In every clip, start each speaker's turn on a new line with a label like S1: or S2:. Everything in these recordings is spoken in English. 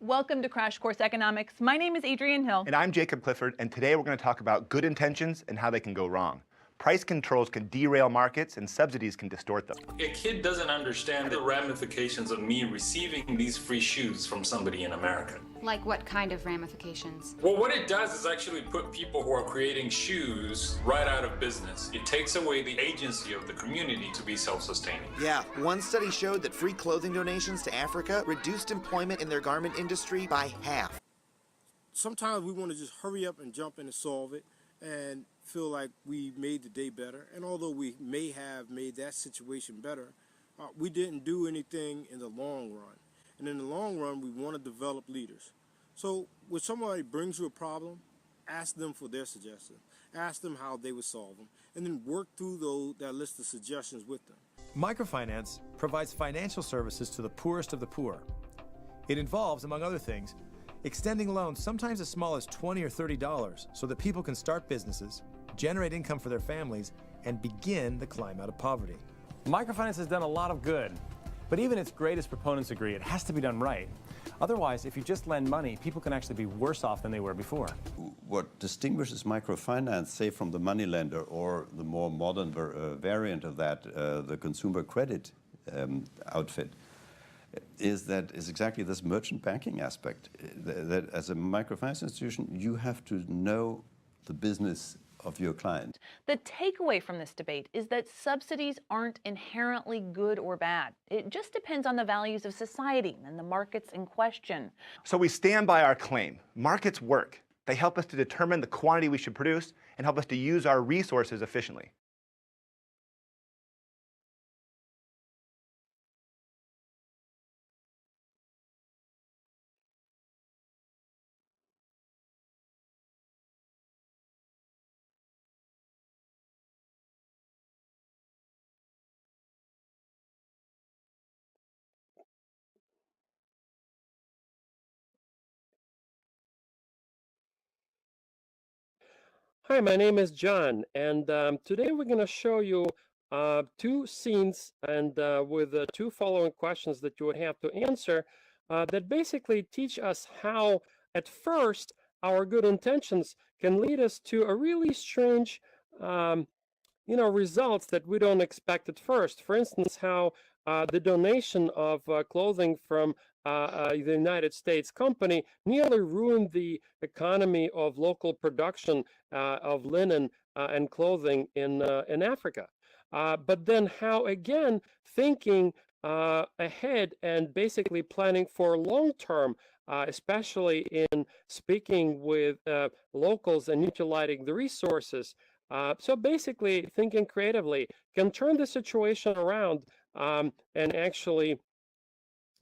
S1: Welcome to Crash Course Economics. My name is Adrienne Hill.
S2: And I'm Jacob Clifford, and today we're going to talk about good intentions and how they can go wrong. Price controls can derail markets, and subsidies can distort them.
S3: A kid doesn't understand the ramifications of me receiving these free shoes from somebody in America.
S4: Like what kind of ramifications?
S3: Well, what it does is actually put people who are creating shoes right out of business. It takes away the agency of the community to be self-sustaining.
S5: Yeah, one study showed that free clothing donations to Africa reduced employment in their garment industry by half.
S6: Sometimes we want to just hurry up and jump in and solve it and feel like we made the day better. And although we may have made that situation better, we didn't do anything in the long run. And in the long run, we want to develop leaders. So when somebody brings you a problem, ask them for their suggestions. Ask them how they would solve them. And then work through that list of suggestions with them.
S7: Microfinance provides financial services to the poorest of the poor. It involves, among other things, extending loans sometimes as small as $20 or $30 so that people can start businesses, generate income for their families, and begin the climb out of poverty.
S8: Microfinance has done a lot of good, but even its greatest proponents agree it has to be done right. Otherwise, if you just lend money, people can actually be worse off than they were before.
S9: What distinguishes microfinance, say, from the moneylender or the more modern variant of that, the consumer credit outfit, is exactly this merchant banking aspect. That as a microfinance institution, you have to know the business of your client.
S1: The takeaway from this debate is that subsidies aren't inherently good or bad. It just depends on the values of society and the markets in question.
S2: So we stand by our claim. Markets work. They help us to determine the quantity we should produce and help us to use our resources efficiently.
S10: Hi, my name is John, and today we're going to show you two scenes and with two following questions that you would have to answer that basically teach us how, at first, our good intentions can lead us to a really strange results that we don't expect at first. For instance, how the donation of clothing from the United States company nearly ruined the economy of local production of linen and clothing in Africa. But then how, again, thinking ahead and basically planning for long-term, especially in speaking with locals and utilizing the resources, so basically, thinking creatively can turn the situation around and actually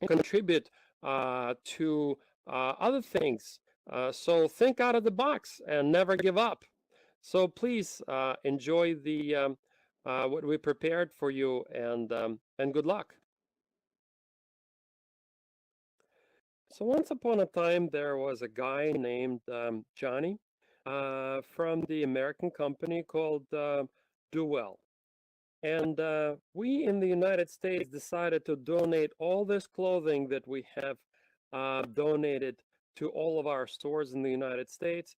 S10: contribute to other things. So think out of the box and never give up. So please enjoy the what we prepared for you, and good luck. So once upon a time, there was a guy named Johnny from the American company called Duell. And we in the United States decided to donate all this clothing that we have donated to all of our stores in the United States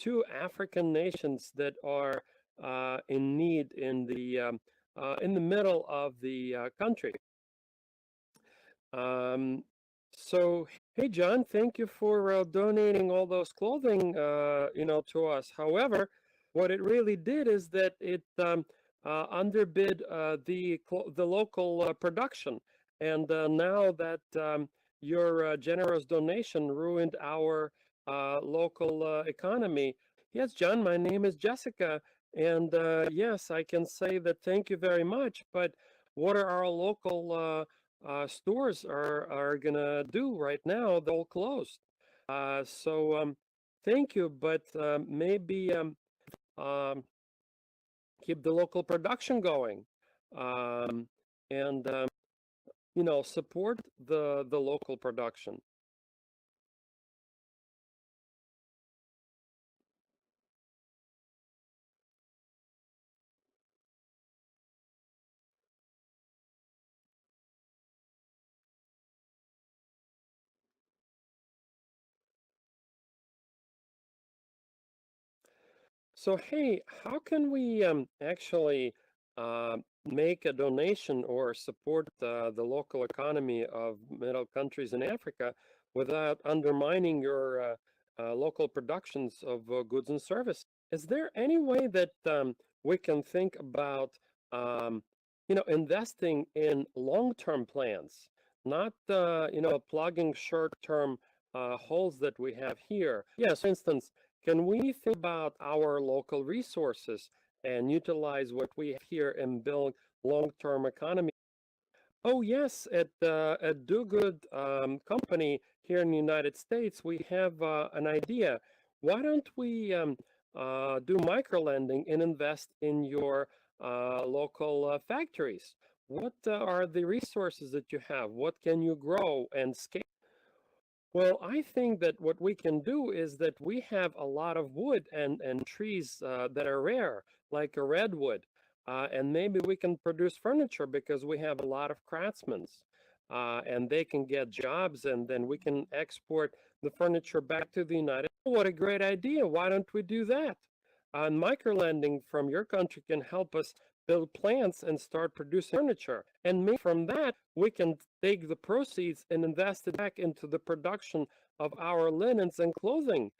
S10: to African nations that are in need in the middle of the country. So, hey, John, thank you for donating all those clothing, to us. However, what it really did is that it underbid the local production, and now that your generous donation ruined our local economy. Yes, John, my name is Jessica, and yes, I can say that thank you very much. But what are our local stores are gonna do right now? They're all closed. So thank you, but maybe um, keep the local production going, and support the local production. So, hey, how can we actually make a donation or support the local economy of middle countries in Africa without undermining your local productions of goods and services? Is there any way that we can think about, investing in long-term plans, not, plugging short-term holes that we have here? Yes, for instance, can we think about our local resources and utilize what we have here and build long-term economy? Oh yes, at Do Good Company here in the United States, we have an idea. Why don't we do microlending and invest in your local factories? What are the resources that you have? What can you grow and scale? Well, I think that what we can do is that we have a lot of wood and trees that are rare, like a redwood. And maybe we can produce furniture because we have a lot of craftsmen. And they can get jobs, and then we can export the furniture back to the United States. What a great idea. Why don't we do that? Microlending from your country can help us build plants and start producing furniture. And maybe from that, we can take the proceeds and invest it back into the production of our linens and clothing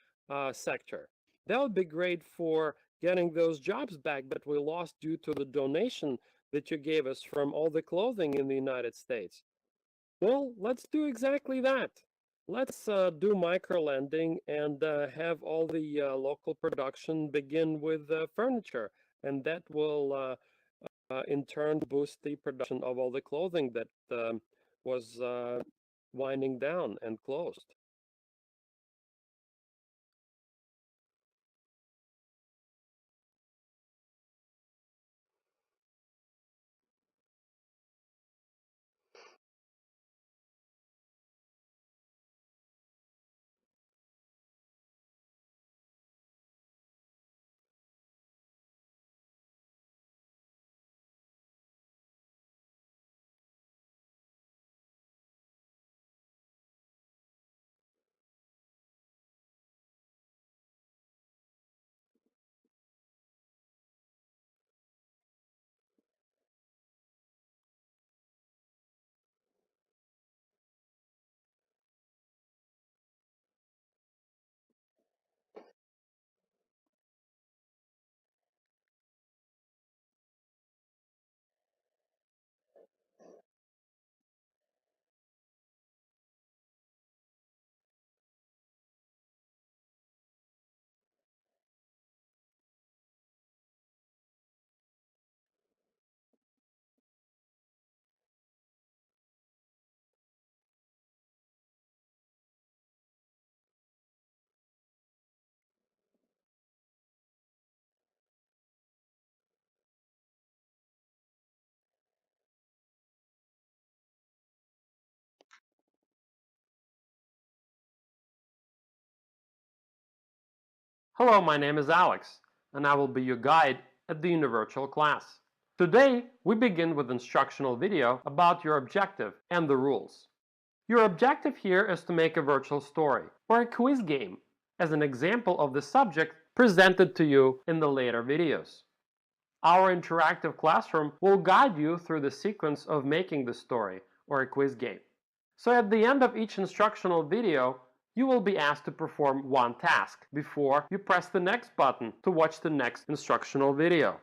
S10: sector. That would be great for getting those jobs back that we lost due to the donation that you gave us from all the clothing in the United States. Well, let's do exactly that. Let's do microlending and have all the local production begin with furniture. And that will in turn boost the production of all the clothing that was winding down and closed. Hello, my name is Alex, and I will be your guide at the Univirtual class. Today, we begin with an instructional video about your objective and the rules. Your objective here is to make a virtual story or a quiz game as an example of the subject presented to you in the later videos. Our interactive classroom will guide you through the sequence of making the story or a quiz game. So at the end of each instructional video, you will be asked to perform one task before you press the next button to watch the next instructional video.